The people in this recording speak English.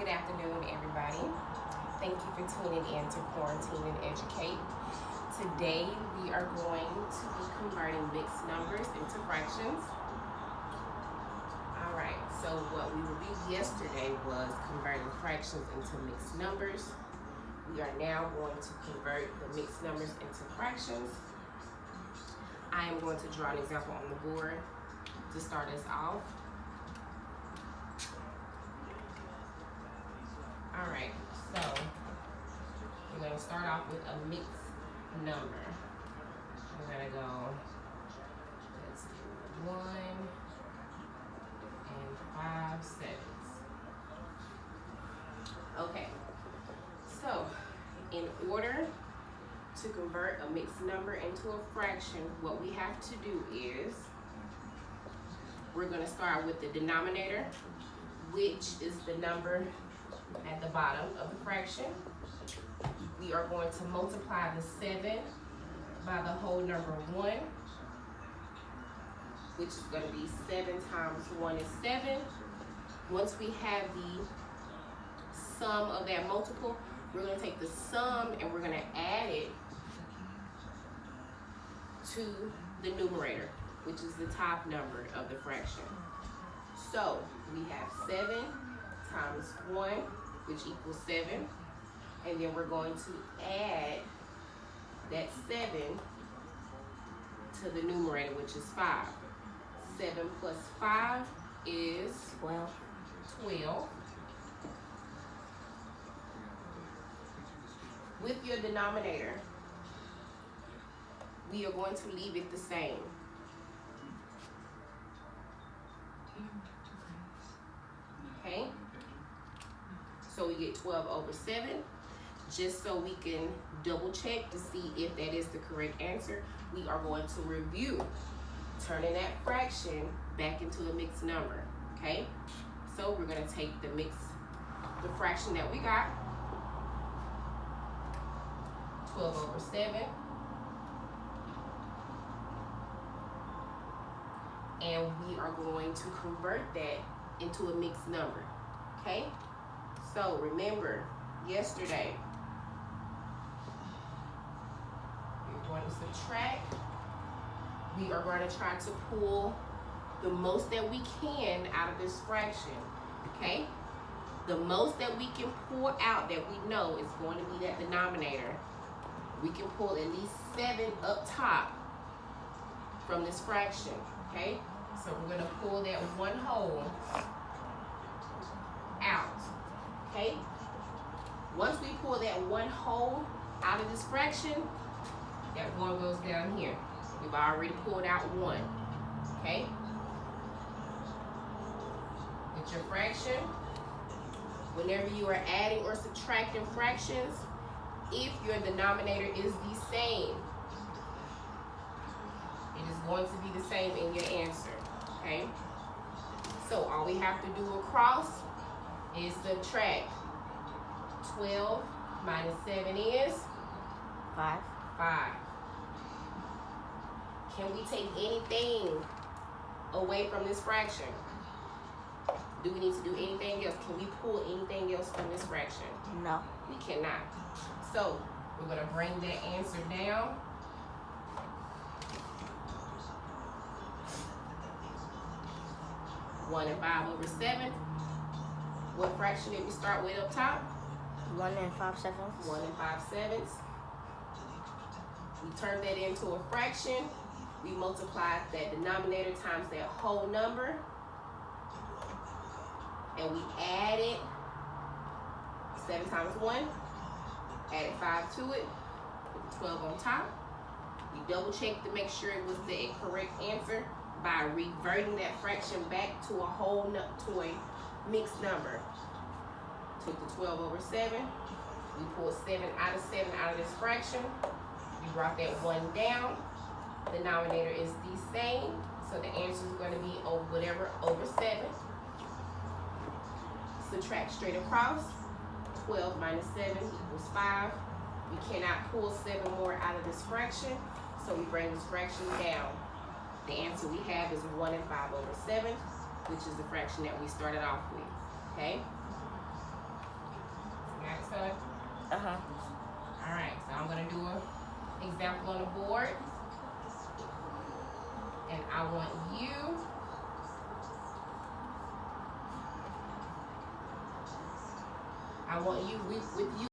Good afternoon, everybody. Thank you for tuning in to Quarantine and Educate. Today, we are going to be converting mixed numbers into fractions. All right, so what we reviewed yesterday was converting fractions into mixed numbers. We are now going to convert the mixed numbers into fractions. I am going to draw an example on the board to start us off. All right, so we're going to start off with a mixed number. We're going to go, let's do 1 and 5 sevenths. Okay, so in order to convert a mixed number into a fraction, what we have to do is we're going to start with the denominator, which is the number at the bottom of the fraction. We are going to multiply the 7 by the whole number 1, which is going to be 7 times 1 is 7. Once we have the sum of that multiple, we're going to take the sum and we're going to add it to the numerator, which is the top number of the fraction. So we have 7 times 1, which equals 7, and then we're going to add that 7 to the numerator, which is 5. 7 plus 5 is 12. With your denominator, we are going to leave it the same. Okay? So we get 12 over 7. Just so we can double check to see if that is the correct answer, we are going to review turning that fraction back into a mixed number. Okay? So we're going to take the fraction that we got, 12 over 7, and we are going to convert that into a mixed number. Okay? So remember, yesterday, we're going to subtract. We are going to try to pull the most that we can out of this fraction. Okay? The most that we can pull out that we know is going to be that denominator. We can pull at least 7 up top from this fraction. Okay? So we're going to pull that 1 whole out. Okay? Once we pull that 1 whole out of this fraction, that 1 goes down here. We've already pulled out 1. Okay? With your fraction, whenever you are adding or subtracting fractions, if your denominator is the same, it is going to be the same in your answer. Okay? So all we have to do across is subtract. 12 minus 7 is 5. Can we take anything away from this fraction? Do we need to do anything else? Can we pull anything else from this fraction? No. We cannot. So we're going to bring that answer down. One and 5 over 7. What fraction did we start with up top? 1 and 5 sevenths. 1 and 5 sevenths. We turned that into a fraction. We multiplied that denominator times that whole number. And we added 7 times 1. Added 5 to it. With 12 on top. We double checked to make sure it was the correct answer by reverting that fraction back to to a mixed number. Took the 12 over 7. We pulled 7 out of this fraction. We brought that 1 down. The denominator is the same. So the answer is going to be whatever over 7. Subtract straight across. 12 minus 7 equals 5. We cannot pull 7 more out of this fraction. So we bring this fraction down. The answer we have is 1 and 5 over 7, which is the fraction that we started off with. Okay? I'm gonna do an example on the board, and I want you with you